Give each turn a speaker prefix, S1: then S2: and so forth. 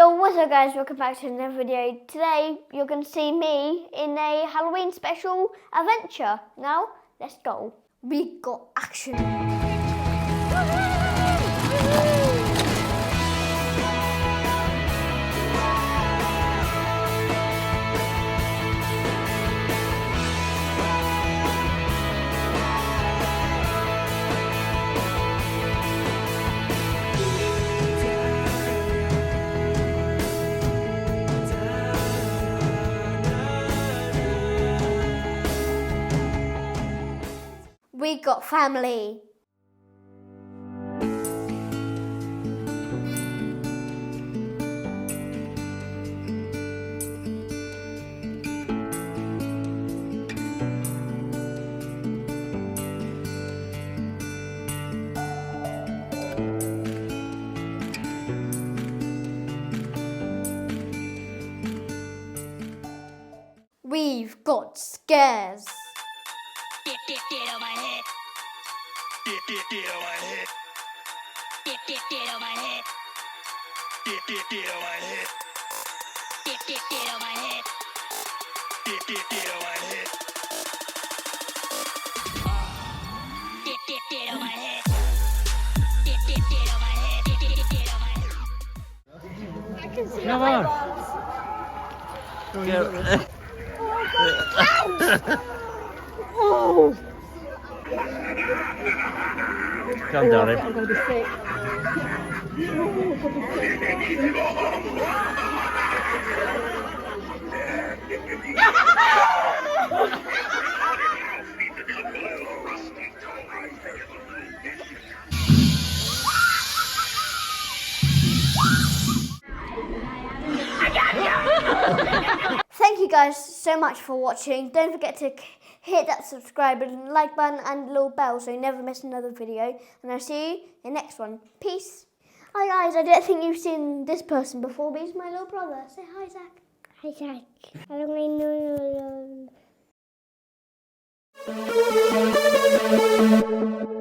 S1: Yo, what's up guys, welcome back to another video. Today you're going to see me in a Halloween special adventure. Now, let's go. We got action. We got family. We've got scares.
S2: Get on my head. Get on my head. Get on my head. Get on my head. Get on my head. Get on my head. Get on my head. Get on my head. Get on my head. I can see
S3: Come
S2: my
S3: on.
S1: Oh!
S3: Come down,
S1: I'm going to be sick. Thank you guys so much for watching. Don't forget to hit that subscribe and like button and little bell so you never miss another video. And I'll see you in the next one. Peace. Hi guys, I don't think you've seen this person before, but he's my little brother. Say hi, Zach. Hi, Zach. I don't know.